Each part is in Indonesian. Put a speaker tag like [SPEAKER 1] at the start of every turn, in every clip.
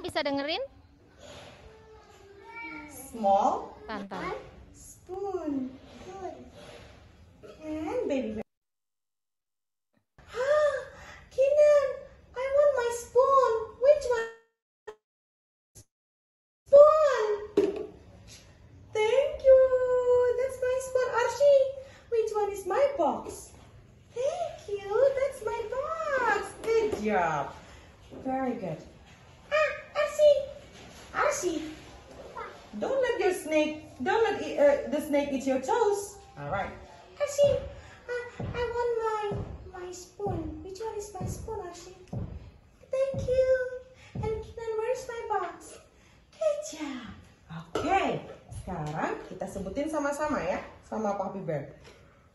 [SPEAKER 1] bisa dengerin?
[SPEAKER 2] Small.
[SPEAKER 1] Tantan.
[SPEAKER 2] Spoon. And baby bear. Kinan, I want my spoon. Which one? Spoon. Thank you. That's my spoon. Archie, which one is my box? Thank you. That's my box. Good job. Very good. Archie, don't let the snake eat your toes. All right. Archie, I want my spoon. Which one is my spoon, Archie? Thank you. And then where's my box? Good job. Oke, sekarang kita sebutin sama-sama ya, sama Papi Bear.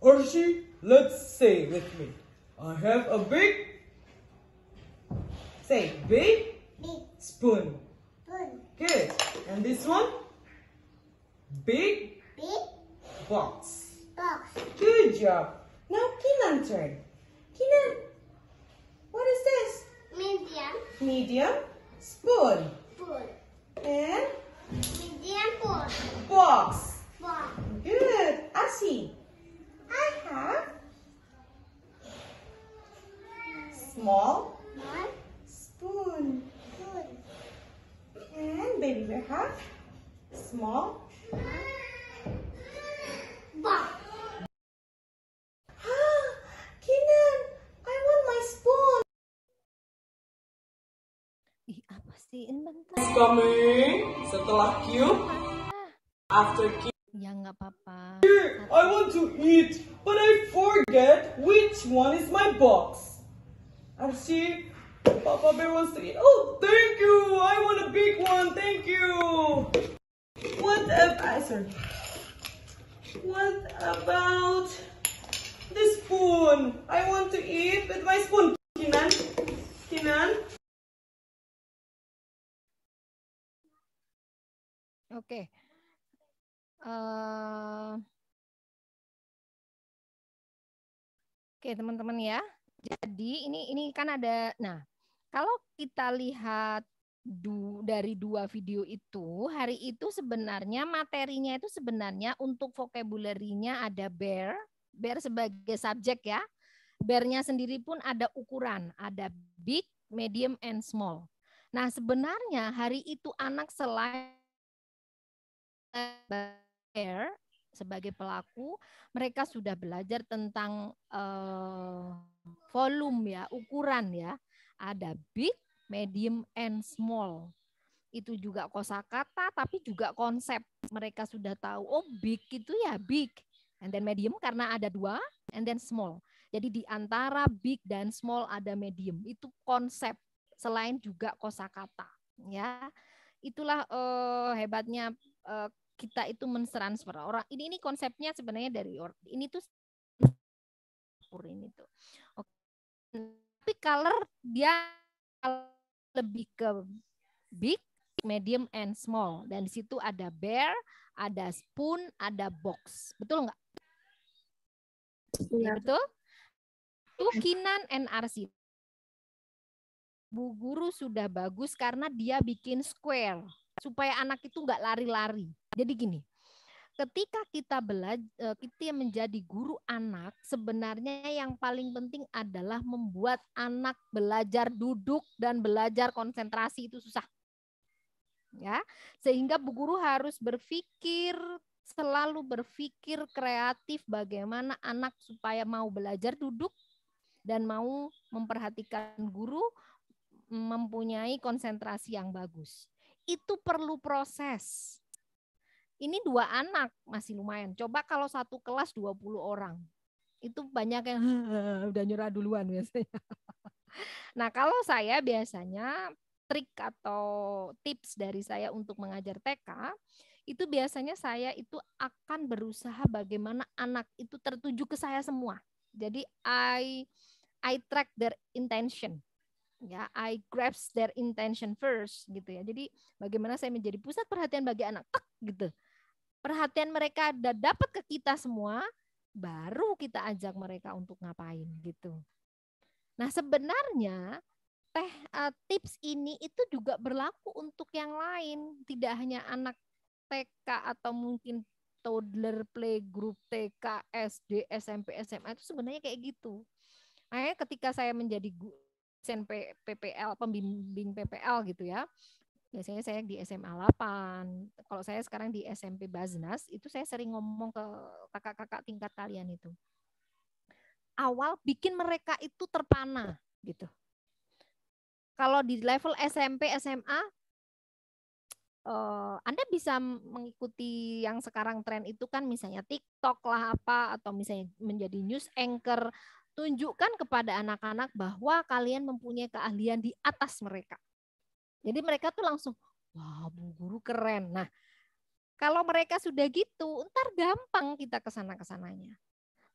[SPEAKER 2] Archie, let's say with me. I have a big. Say big spoon. Good. And this one? Big box. Good job. Now Kinan turn. Kinan, what is this? Medium spoon. And box. Good. Asi, I have small spoon. And baby bear have small Kinan, I want my spoon.
[SPEAKER 1] Ih, apa sih? Ini bentar.
[SPEAKER 2] Coming. Setelah cube, after cube.
[SPEAKER 1] Ya nggak apa-apa.
[SPEAKER 2] I want to eat, but I forget which one is my box. Archie, Papa Bear wants to eat. Oh, thank you. I want a big one. Thank you. What about the spoon? I want to eat with my spoon. Kinan.
[SPEAKER 1] Oke. Oke, teman-teman ya. Jadi ini kan ada. Nah, kalau kita lihat dari dua video itu, hari itu sebenarnya materinya itu sebenarnya untuk vocabulary-nya ada bear sebagai subjek ya. Bear-nya sendiri pun ada ukuran, ada big, medium, and small. Nah, sebenarnya hari itu anak selain bear sebagai pelaku, mereka sudah belajar tentang volume ya, ukuran ya. Ada big, medium, and small. Itu juga kosakata, tapi juga konsep. Mereka sudah tahu, oh big itu ya big. And then medium karena ada dua, and then small. Jadi di antara big dan small ada medium. Itu konsep, selain juga kosakata. Ya, itulah hebatnya kita itu mentransfer orang. Ini konsepnya sebenarnya dari ini tuh ini tuh. Oke. Tapi color dia lebih ke big, medium, and small. Dan di situ ada bear, ada spoon, ada box. Betul nggak? Ya, betul? Itu Kinan and Arsi. Bu guru sudah bagus karena dia bikin square. Supaya anak itu nggak lari-lari. Jadi gini, ketika kita menjadi guru anak, sebenarnya yang paling penting adalah membuat anak belajar duduk dan belajar konsentrasi. Itu susah. Ya, sehingga bu guru harus selalu berpikir kreatif bagaimana anak supaya mau belajar duduk dan mau memperhatikan guru, mempunyai konsentrasi yang bagus. Itu perlu proses. Ini 2 anak masih lumayan. Coba kalau satu kelas 20 orang. Itu banyak yang udah nyerah duluan biasanya. Nah, kalau saya biasanya trik atau tips dari saya untuk mengajar TK, itu biasanya saya itu akan berusaha bagaimana anak itu tertuju ke saya semua. Jadi I track their intention. Ya, I grasp their intention first gitu ya. Jadi bagaimana saya menjadi pusat perhatian bagi anak, gitu. Perhatian mereka dapat ke kita semua, baru kita ajak mereka untuk ngapain gitu. Nah, sebenarnya tips ini itu juga berlaku untuk yang lain, tidak hanya anak TK atau mungkin toddler, playgroup, TK, SD, SMP, SMA itu sebenarnya kayak gitu. Makanya ketika saya menjadi dosen PPL, pembimbing PPL gitu ya, biasanya saya di SMA 8. Kalau saya sekarang di SMP Baznas, itu saya sering ngomong ke kakak-kakak tingkat kalian itu. Awal bikin mereka itu terpana gitu. Kalau di level SMP, SMA, Anda bisa mengikuti yang sekarang tren itu kan, misalnya TikTok lah apa, atau misalnya menjadi news anchor. Tunjukkan kepada anak-anak bahwa kalian mempunyai keahlian di atas mereka. Jadi mereka tuh langsung, wah Bu Guru keren. Nah, kalau mereka sudah gitu, ntar gampang kita kesananya.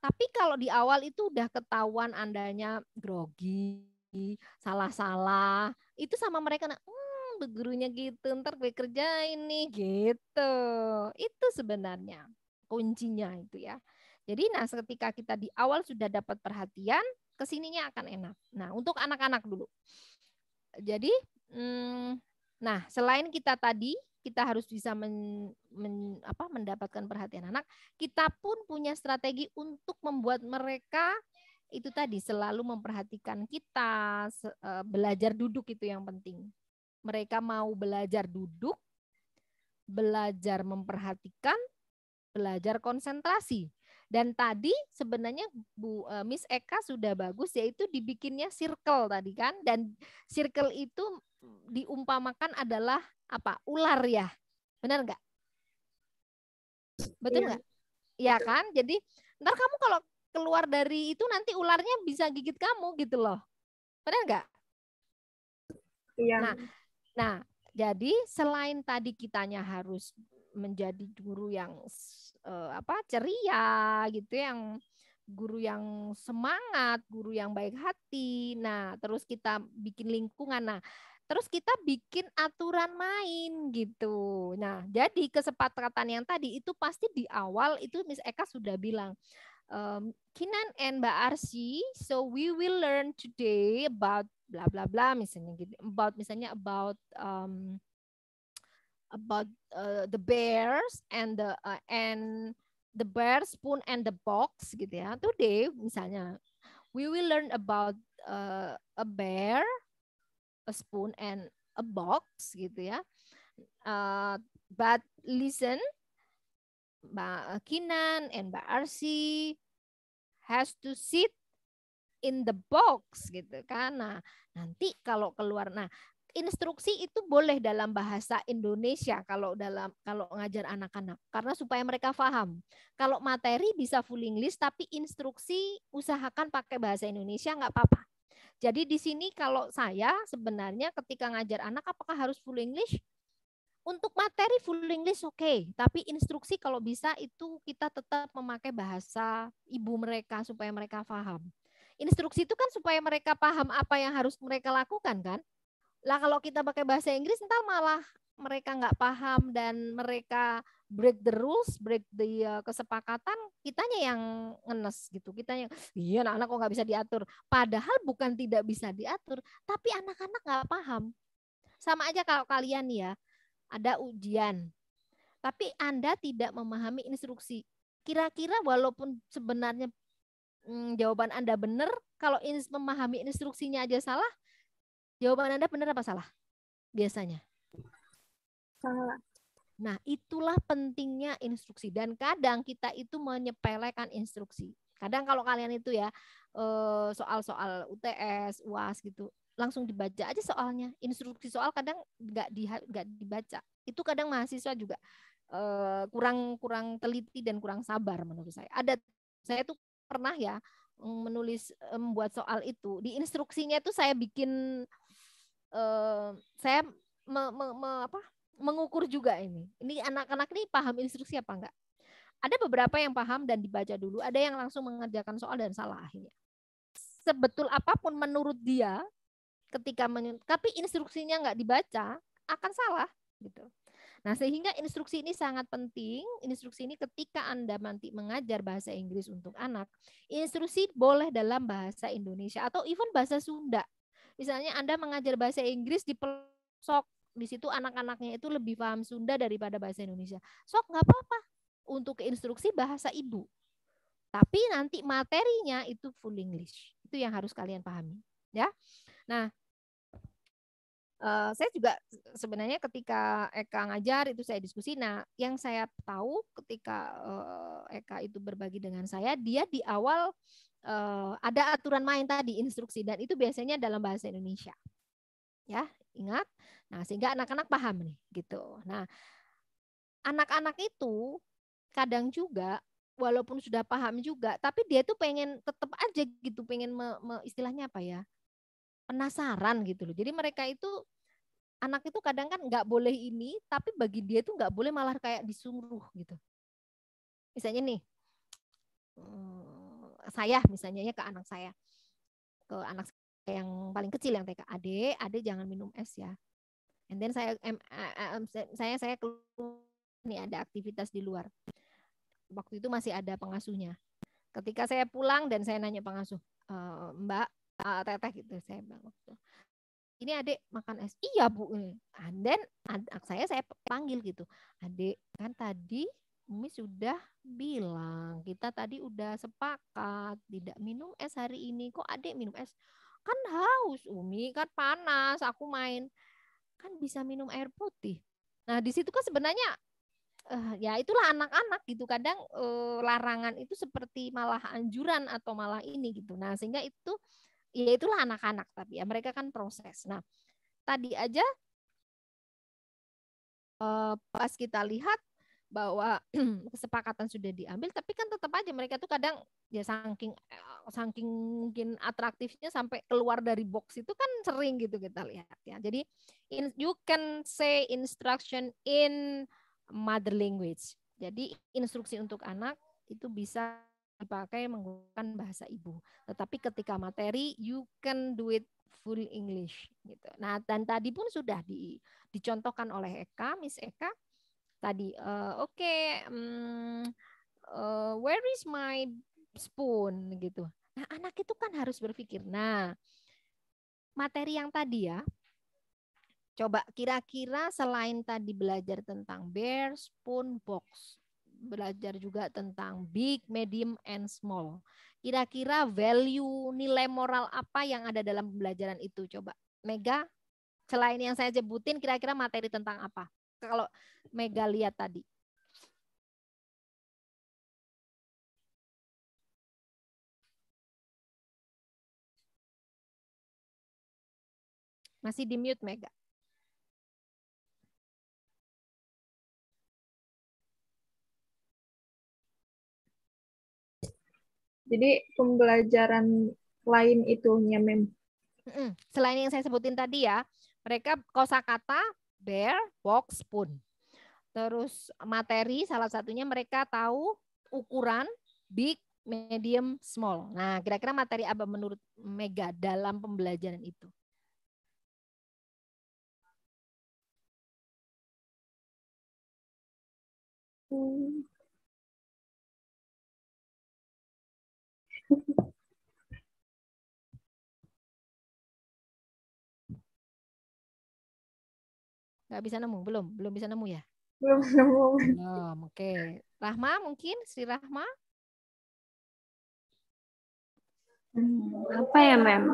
[SPEAKER 1] Tapi kalau di awal itu udah ketahuan Andanya grogi, salah-salah, itu sama mereka, gurunya gitu, ntar gue kerjain nih gitu. Itu sebenarnya kuncinya itu ya. Jadi ketika kita di awal sudah dapat perhatian, kesininya akan enak. Nah, untuk anak-anak dulu. Jadi, selain kita harus bisa mendapatkan perhatian anak, kita pun punya strategi untuk membuat mereka itu tadi selalu memperhatikan kita, belajar duduk itu yang penting. Mereka mau belajar duduk, belajar memperhatikan, belajar konsentrasi. Dan tadi sebenarnya Miss Eka sudah bagus, yaitu dibikinnya circle tadi kan. Dan circle itu diumpamakan adalah apa? Ular ya. Benar nggak? Betul nggak? Iya kan? Jadi ntar kamu kalau keluar dari itu nanti ularnya bisa gigit kamu gitu loh. Benar nggak?
[SPEAKER 3] Iya.
[SPEAKER 1] Nah, jadi selain tadi kitanya harus menjadi guru yang ceria gitu, yang guru yang semangat, guru yang baik hati. Nah, terus kita bikin lingkungan. Nah, terus kita bikin aturan main gitu. Nah, jadi kesepakatan yang tadi itu pasti di awal itu Miss Eka sudah bilang, Kinan and Mbak Arsy, so we will learn today about bla bla bla, misalnya gitu, about the bears and the bear, spoon and the box gitu ya. Today misalnya we will learn about a bear, a spoon and a box gitu ya. But listen, Mbak Kinan and Mbak Arsy has to sit in the box gitu kan. Nah, nanti kalau keluar, instruksi itu boleh dalam bahasa Indonesia kalau ngajar anak-anak, karena supaya mereka paham. Kalau materi bisa full English, tapi instruksi usahakan pakai bahasa Indonesia, nggak apa-apa. Jadi di sini kalau saya sebenarnya ketika ngajar anak, apakah harus full English? Untuk materi full English oke, tapi instruksi kalau bisa itu kita tetap memakai bahasa ibu mereka supaya mereka paham. Instruksi itu kan supaya mereka paham apa yang harus mereka lakukan kan. Lah kalau kita pakai bahasa Inggris entar malah mereka nggak paham dan mereka break the rules, break the kesepakatan, kitanya yang ngenes gitu. Kitanya, iya anak-anak kok nggak bisa diatur. Padahal bukan tidak bisa diatur, tapi anak-anak nggak paham. Sama aja kalau kalian ya, ada ujian, tapi Anda tidak memahami instruksi. Kira-kira walaupun sebenarnya jawaban Anda benar, kalau memahami instruksinya aja salah, jawaban Anda benar apa salah? Biasanya.
[SPEAKER 3] Salah.
[SPEAKER 1] Nah, itulah pentingnya instruksi. Dan kadang kita itu menyepelekan instruksi. Kadang kalau kalian itu ya, soal-soal UTS, UAS gitu, langsung dibaca aja soalnya. Instruksi soal kadang nggak dibaca. Itu kadang mahasiswa juga kurang teliti dan kurang sabar menurut saya. Saya tuh pernah ya membuat soal itu. Di instruksinya tuh saya bikin, saya mengukur juga ini. Ini anak-anak ini paham instruksi apa enggak? Ada beberapa yang paham dan dibaca dulu, ada yang langsung mengerjakan soal dan salah akhirnya. Sebetul apapun menurut dia, tapi instruksinya nggak dibaca, akan salah gitu. Nah, sehingga instruksi ini sangat penting. Instruksi ini ketika Anda nanti mengajar bahasa Inggris untuk anak, instruksi boleh dalam bahasa Indonesia atau even bahasa Sunda. Misalnya Anda mengajar bahasa Inggris di pelosok, di situ anak-anaknya itu lebih paham Sunda daripada bahasa Indonesia. Sok nggak apa-apa untuk instruksi bahasa ibu. Tapi nanti materinya itu full English. Itu yang harus kalian pahami, ya. Nah, saya juga sebenarnya ketika Eka ngajar itu saya diskusi. Nah, yang saya tahu ketika Eka itu berbagi dengan saya, dia di awal ada aturan main tadi, instruksi, dan itu biasanya dalam bahasa Indonesia. Ya, ingat. Nah, sehingga anak-anak paham nih, gitu. Nah, anak-anak itu kadang juga walaupun sudah paham juga, tapi dia tuh pengen tetap aja gitu, pengen istilahnya apa ya? Penasaran gitu loh. Jadi mereka itu anak itu kadang kan nggak boleh ini, tapi bagi dia tuh nggak boleh malah kayak disuruh gitu. Misalnya nih, saya misalnya ya ke anak saya yang paling kecil yang TK, adek jangan minum es ya. And then saya keluar nih ada aktivitas di luar. Waktu itu masih ada pengasuhnya. Ketika saya pulang dan saya nanya pengasuh, Mbak, teteh gitu, saya bilang waktu ini adek makan es. Iya bu. And then saya panggil gitu, adek kan tadi Umi sudah bilang kita tadi udah sepakat tidak minum es hari ini. Kok adek minum es? Kan haus Umi, kan panas. Aku main kan bisa minum air putih. Nah di situ kan sebenarnya ya itulah anak-anak gitu. Kadang larangan itu seperti malah anjuran atau malah ini gitu. Nah sehingga itu ya itulah anak-anak, tapi ya mereka kan proses. Nah tadi aja pas kita lihat bahwa kesepakatan sudah diambil, tapi kan tetap aja mereka tuh kadang ya saking mungkin atraktifnya sampai keluar dari box itu kan sering gitu kita lihat ya. Jadi you can say instruction in mother language. Jadi instruksi untuk anak itu bisa dipakai menggunakan bahasa ibu. Tetapi ketika materi you can do it full English gitu. Nah, dan tadi pun sudah dicontohkan oleh Miss Eka tadi. Where is my spoon gitu. Nah, anak itu kan harus berpikir. Nah, materi yang tadi ya, coba kira-kira selain tadi belajar tentang bear, spoon, box, belajar juga tentang big, medium, and small. Kira-kira value, nilai moral apa yang ada dalam pembelajaran itu? Coba, Mega, selain yang saya sebutin, kira-kira materi tentang apa? Kalau Mega lihat tadi. Masih di mute, Mega.
[SPEAKER 3] Jadi pembelajaran lain itunya Mem.
[SPEAKER 1] Selain yang saya sebutin tadi ya, mereka kosakata, bear, box, spoon. Terus materi salah satunya mereka tahu ukuran big, medium, small. Nah, kira-kira materi apa menurut Mega dalam pembelajaran itu? Nggak bisa nemu, belum bisa nemu ya?
[SPEAKER 3] Belum nemu.
[SPEAKER 1] Belum, oke. Rahma mungkin, Sri Rahma?
[SPEAKER 3] Apa ya Mem?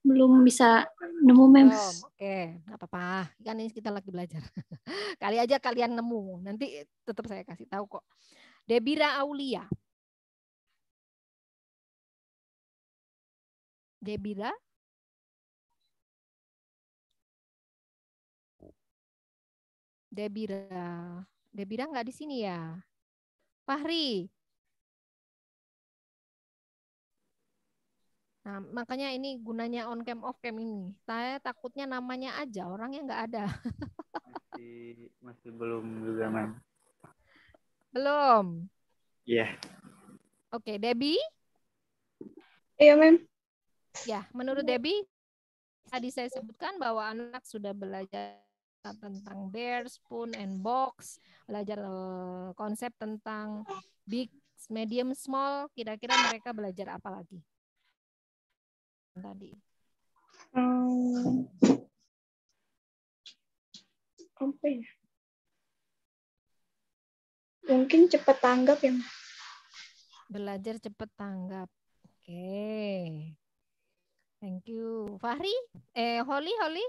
[SPEAKER 3] Belum bisa nemu Mem.
[SPEAKER 1] Belum, oke. Nggak apa-apa, kan ini kita lagi belajar. Kali aja kalian nemu, nanti tetap saya kasih tahu kok. Debira Aulia. Debira? Debira nggak di sini ya? Fahri. Nah, makanya ini gunanya on cam off cam ini. Saya takutnya namanya aja, orangnya nggak ada.
[SPEAKER 4] Masih belum juga, Mem.
[SPEAKER 1] Belum.
[SPEAKER 4] Iya.
[SPEAKER 1] Oke, Debbie?
[SPEAKER 3] Iya Mem.
[SPEAKER 1] Ya, menurut Debbie, tadi saya sebutkan bahwa anak sudah belajar tentang bear, spoon, and box, belajar konsep tentang big, medium, small, kira-kira mereka belajar apa lagi? Tadi.
[SPEAKER 3] Apa ya? Mungkin cepat tanggap ya.
[SPEAKER 1] Belajar cepat tanggap. Oke. Thank you. Fahri? Holly?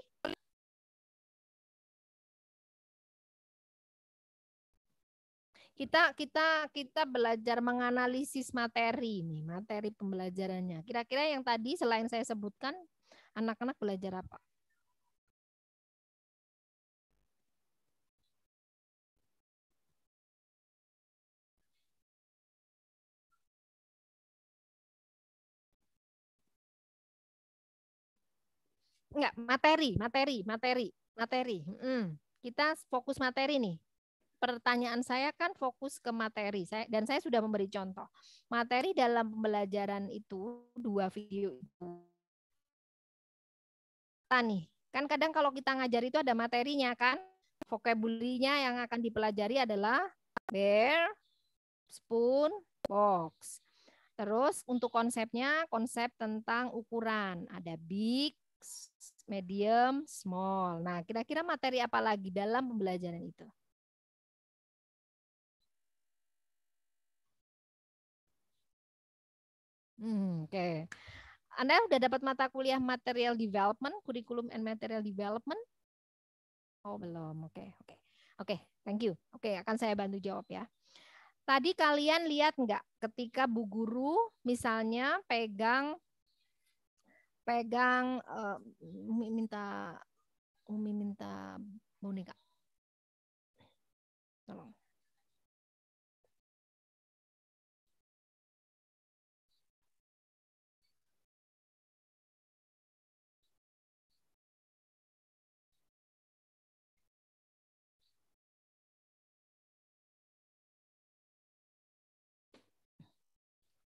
[SPEAKER 1] Kita belajar menganalisis materi nih, materi pembelajarannya. Kira-kira yang tadi selain saya sebutkan, anak-anak belajar apa? Enggak, materi. Kita fokus materi nih. Pertanyaan saya kan fokus ke materi. Dan saya sudah memberi contoh. Materi dalam pembelajaran itu, 2 video itu. Nih, kan kadang kalau kita ngajar itu ada materinya kan. Vocabulary-nya yang akan dipelajari adalah bear, spoon, box. Terus untuk konsepnya, konsep tentang ukuran. Ada big, medium, small. Nah, kira-kira materi apa lagi dalam pembelajaran itu? Oke. Anda udah dapat mata kuliah material development, curriculum and material development? Oh, belum. Oke, thank you. Oke, akan saya bantu jawab ya. Tadi kalian lihat nggak ketika Bu Guru misalnya pegang minta boneka. Tolong.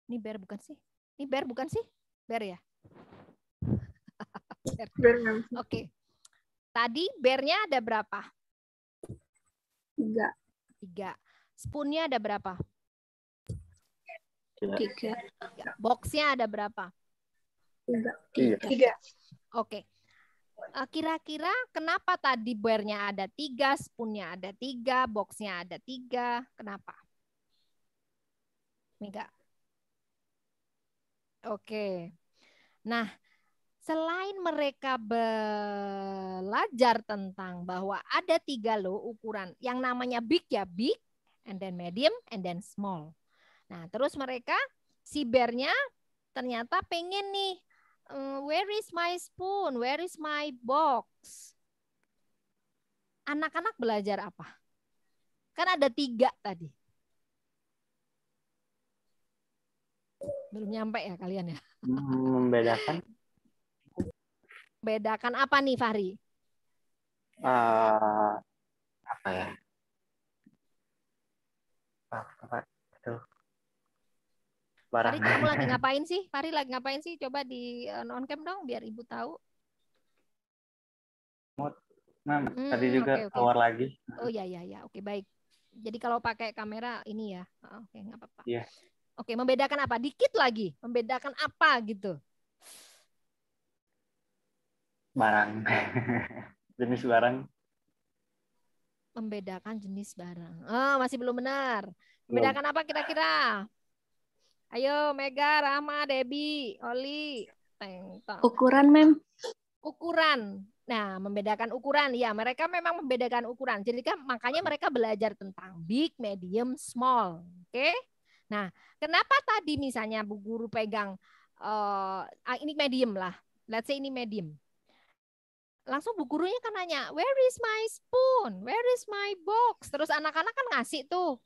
[SPEAKER 1] Ini bear bukan sih? Ini bear bukan sih? Bear ya?
[SPEAKER 3] Bear, Mem.
[SPEAKER 1] Oke. Tadi bearnya ada berapa?
[SPEAKER 3] 3.
[SPEAKER 1] 3. Spoonnya ada berapa?
[SPEAKER 3] 3.
[SPEAKER 1] Boxnya ada berapa?
[SPEAKER 3] 3.
[SPEAKER 1] Oke. Kira-kira kenapa tadi bearnya ada 3, spoonnya ada 3, boxnya ada 3? Kenapa? Mega. Oke. Nah, selain mereka belajar tentang bahwa ada 3 loh ukuran, yang namanya big ya big, and then medium, and then small. Nah, terus mereka si bearnya ternyata pengen nih, where is my spoon, where is my box? Anak-anak belajar apa? Kan ada 3 tadi. Belum nyampe ya kalian ya?
[SPEAKER 4] Membedakan
[SPEAKER 1] Bedakan apa nih Fahri?
[SPEAKER 4] apa ya? Apa itu?
[SPEAKER 1] Fahri,
[SPEAKER 4] Barang.
[SPEAKER 1] kamu lagi ngapain sih? Fahri lagi ngapain sih? Coba di on cam dong biar ibu tahu.
[SPEAKER 4] Mem, tadi juga
[SPEAKER 1] Oke.
[SPEAKER 4] keluar lagi.
[SPEAKER 1] Oh ya, oke baik. Jadi kalau pakai kamera ini ya, oke nggak apa-apa.
[SPEAKER 4] Iya.
[SPEAKER 1] Oke, membedakan apa? Dikit lagi, membedakan apa gitu?
[SPEAKER 4] Barang. Jenis barang.
[SPEAKER 1] Membedakan jenis barang. Masih belum benar. Membedakan apa kira-kira? Ayo, Mega, Rahma, Debbie, Oli.
[SPEAKER 3] Ukuran, Mem.
[SPEAKER 1] Ukuran. Nah, membedakan ukuran. Ya, mereka memang membedakan ukuran. Jadi kan makanya mereka belajar tentang big, medium, small. Oke? Nah, kenapa tadi misalnya Bu Guru pegang ini medium lah. Let's say ini medium. Langsung Bu Gurunya kan nanya, where is my spoon? Where is my box? Terus anak-anak kan ngasih tuh.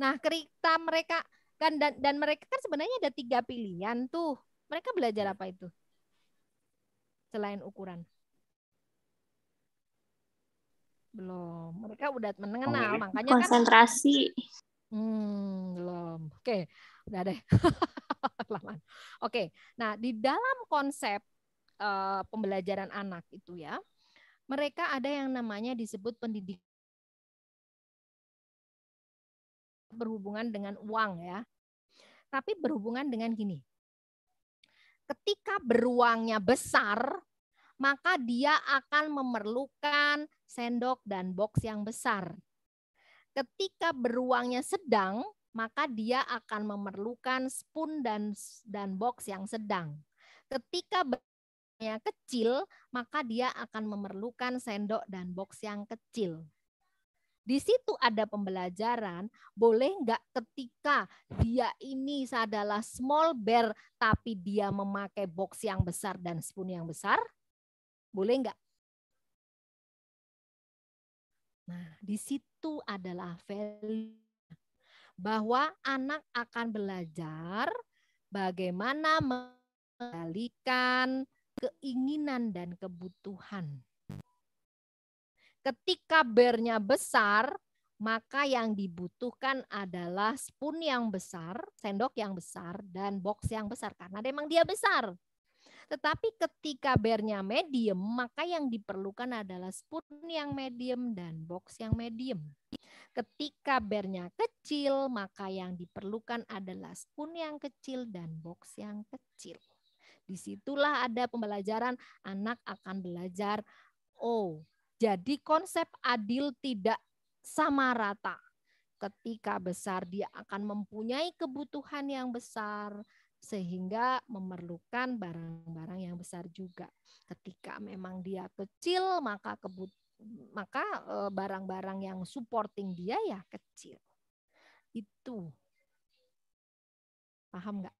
[SPEAKER 1] Nah, cerita mereka kan dan mereka kan sebenarnya ada 3 pilihan tuh. Mereka belajar apa itu? Selain ukuran. Belum. Mereka udah mengenal, makanya kan
[SPEAKER 3] Konsentrasi.
[SPEAKER 1] belum. Oke, udah deh. Laman. Oke. Nah, di dalam konsep pembelajaran anak itu ya, mereka ada yang namanya disebut pendidikan berhubungan dengan uang ya. Tapi berhubungan dengan gini. Ketika beruangnya besar, maka dia akan memerlukan sendok dan box yang besar. Ketika beruangnya sedang, maka dia akan memerlukan spoon dan box yang sedang. Ketika beruangnya kecil, maka dia akan memerlukan sendok dan box yang kecil. Di situ ada pembelajaran, boleh nggak ketika dia ini adalah small bear, tapi dia memakai box yang besar dan spoon yang besar? Boleh nggak? Nah, di situ adalah value. Bahwa anak akan belajar bagaimana mengendalikan keinginan dan kebutuhan. Ketika bearnya besar, maka yang dibutuhkan adalah spoon yang besar, sendok yang besar, dan box yang besar. Karena memang dia besar. Tetapi ketika bearnya medium, maka yang diperlukan adalah spoon yang medium dan box yang medium. Ketika bearnya kecil, maka yang diperlukan adalah spoon yang kecil dan box yang kecil. Disitulah ada pembelajaran, anak akan belajar, jadi konsep adil tidak sama rata. Ketika besar dia akan mempunyai kebutuhan yang besar sehingga memerlukan barang-barang yang besar juga. Ketika memang dia kecil maka barang-barang yang supporting dia ya kecil. Itu. Paham nggak?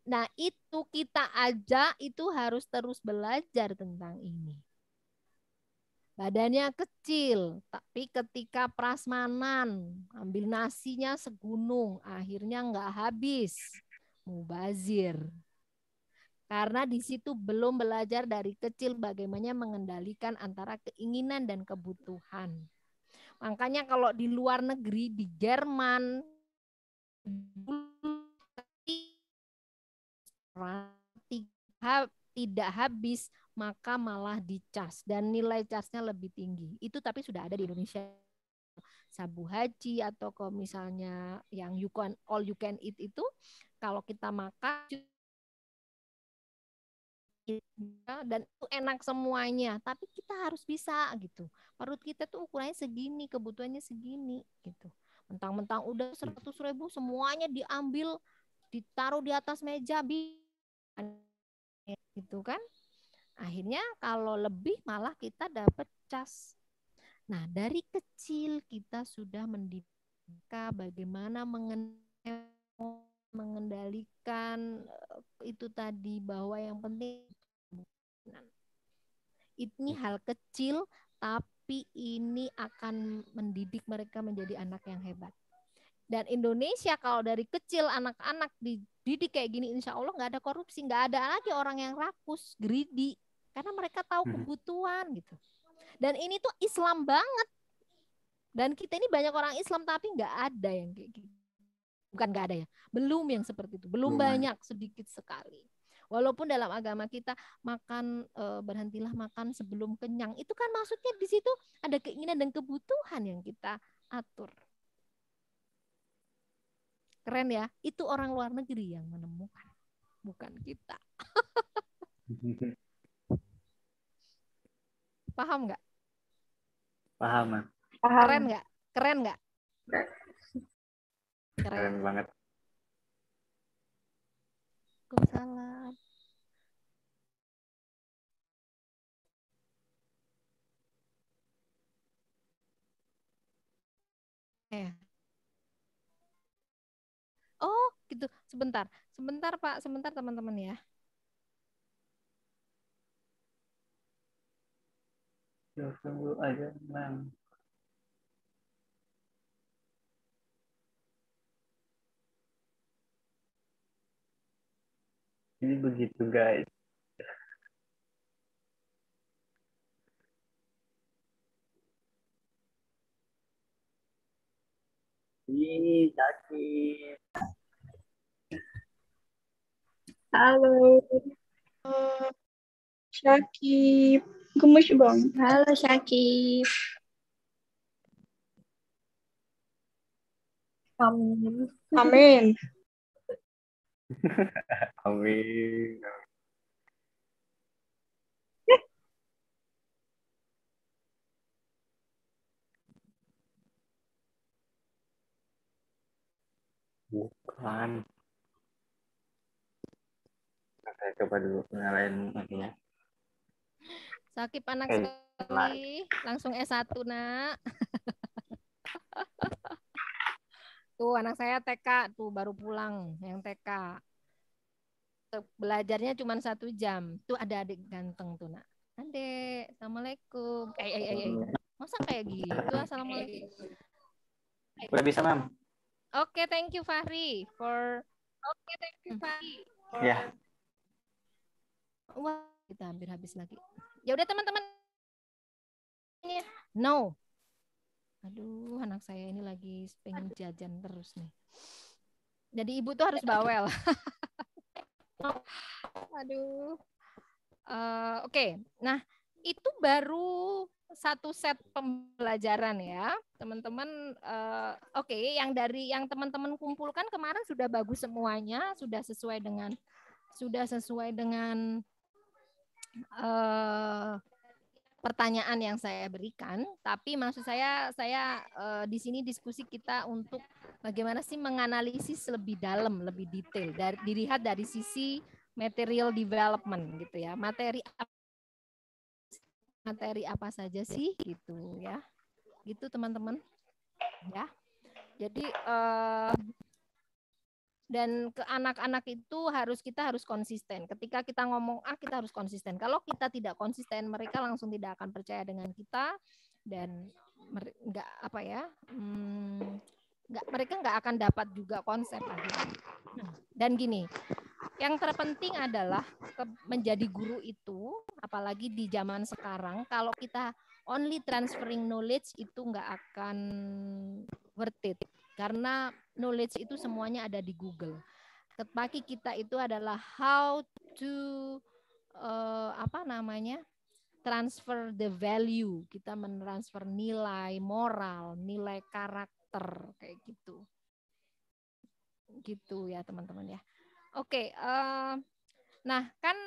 [SPEAKER 1] Nah itu kita aja itu harus terus belajar tentang ini. Badannya kecil, tapi ketika prasmanan, ambil nasinya segunung, akhirnya nggak habis, mubazir. Karena di situ belum belajar dari kecil bagaimana mengendalikan antara keinginan dan kebutuhan. Makanya kalau di luar negeri, di Jerman, tidak habis, maka malah dicas dan nilai casnya lebih tinggi. Itu tapi sudah ada di Indonesia. Sabu haji atau kalau misalnya yang all you can eat itu kalau kita makan dan itu enak semuanya, tapi kita harus bisa gitu. Perut kita tuh ukurannya segini, kebutuhannya segini gitu. Mentang-mentang udah 100.000 semuanya diambil, ditaruh di atas meja gitu kan. Akhirnya kalau lebih malah kita dapat cas. Nah, dari kecil kita sudah mendidik bagaimana mengendalikan itu tadi, bahwa yang penting ini hal kecil tapi ini akan mendidik mereka menjadi anak yang hebat. Dan Indonesia kalau dari kecil anak-anak dididik kayak gini, insya Allah nggak ada korupsi, nggak ada lagi orang yang rakus, greedy. Karena mereka tahu kebutuhan gitu. Dan ini tuh Islam banget. Dan kita ini banyak orang Islam tapi nggak ada yang kayak gitu. Bukan nggak ada ya, belum yang seperti itu. Belum banyak, sedikit sekali. Walaupun dalam agama kita makan berhentilah makan sebelum kenyang. Itu kan maksudnya di situ ada keinginan dan kebutuhan yang kita atur. Keren ya, itu orang luar negeri yang menemukan, bukan kita. Paham nggak?
[SPEAKER 4] Paham, Man.
[SPEAKER 1] Keren nggak? Keren nggak?
[SPEAKER 4] Keren banget.
[SPEAKER 1] Waalaikumsalam. Oh, gitu. Sebentar Pak, sebentar teman-teman ya.
[SPEAKER 4] Tunggu aja, Man. Ini begitu, guys. Ih, sakit.
[SPEAKER 3] Halo. Syakib. Gemes bang. Halo Syakib. Amin. Amin.
[SPEAKER 4] Amin. Bukan. Saya coba dulu nyalain ininya.
[SPEAKER 1] Sakit anak
[SPEAKER 4] Eh,
[SPEAKER 1] sekali, langsung S1 nak. Tuh anak saya TK tuh baru pulang yang TK. Belajarnya cuma 1 jam. Tuh ada adik ganteng tuh nak. Adek, assalamualaikum. Masa kayak gitu? Assalamualaikum.
[SPEAKER 4] Udah bisa, Mam?
[SPEAKER 1] Oke, thank you Fahri for.
[SPEAKER 4] Ya.
[SPEAKER 1] Wah, kita hampir habis lagi. Ya udah teman-teman. No. Aduh, anak saya ini lagi pengen jajan terus nih. Jadi ibu tuh harus bawel. Aduh. Oke. Nah, itu baru 1 set pembelajaran ya, teman-teman. Oke, yang teman-teman kumpulkan kemarin sudah bagus semuanya, sudah sesuai dengan pertanyaan yang saya berikan. Tapi maksud saya di sini diskusi kita untuk bagaimana sih menganalisis lebih dalam, lebih detail, dilihat dari sisi material development gitu ya, materi apa saja sih gitu ya, gitu teman-teman ya. Jadi dan ke anak-anak itu kita harus konsisten. Ketika kita ngomong A, kita harus konsisten. Kalau kita tidak konsisten, mereka langsung tidak akan percaya dengan kita dan mereka nggak akan dapat juga konsep akhirnya. Dan gini, yang terpenting adalah menjadi guru itu, apalagi di zaman sekarang, kalau kita only transferring knowledge itu nggak akan worth it. Karena knowledge itu semuanya ada di Google. Tetapi kita itu adalah how to transfer the value. Kita mentransfer nilai moral, nilai karakter kayak gitu. Gitu ya teman-teman ya. Oke, nah kan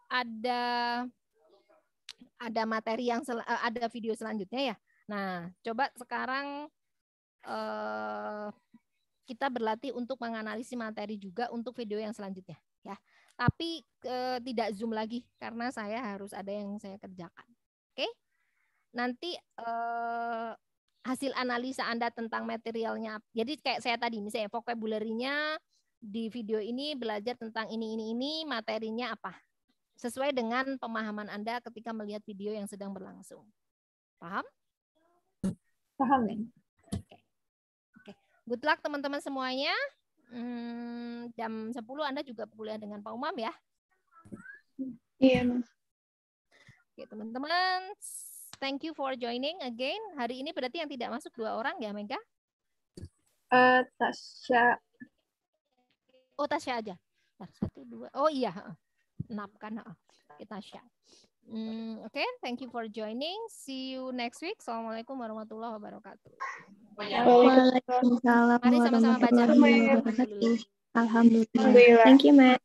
[SPEAKER 1] ada materi yang ada video selanjutnya ya. Nah, coba sekarang kita berlatih untuk menganalisis materi juga untuk video yang selanjutnya ya. Tapi tidak Zoom lagi karena saya harus ada yang saya kerjakan. Oke? Nanti hasil analisa Anda tentang materialnya. Jadi kayak saya tadi misalnya vocabulary-nya di video ini belajar tentang ini, materinya apa? Sesuai dengan pemahaman Anda ketika melihat video yang sedang berlangsung. Paham?
[SPEAKER 3] Paham ya?
[SPEAKER 1] Oke. Good luck teman-teman semuanya. Jam 10 Anda juga kuliah dengan Pak Umam ya.
[SPEAKER 3] Iya, Mas.
[SPEAKER 1] Oke, teman-teman. Thank you for joining again. Hari ini berarti yang tidak masuk 2 orang ya, Mega?
[SPEAKER 3] Tasya.
[SPEAKER 1] Oh, Tasya aja. 1, 2. Oh iya. 6 kan. Tasya. Oke, thank you for joining. See you next week. Assalamualaikum warahmatullahi wabarakatuh.
[SPEAKER 3] Waalaikumsalam
[SPEAKER 1] Mari sama-sama baca.
[SPEAKER 3] warahmatullahi wabarakatuh. Alhamdulillah. Thank you, Mas.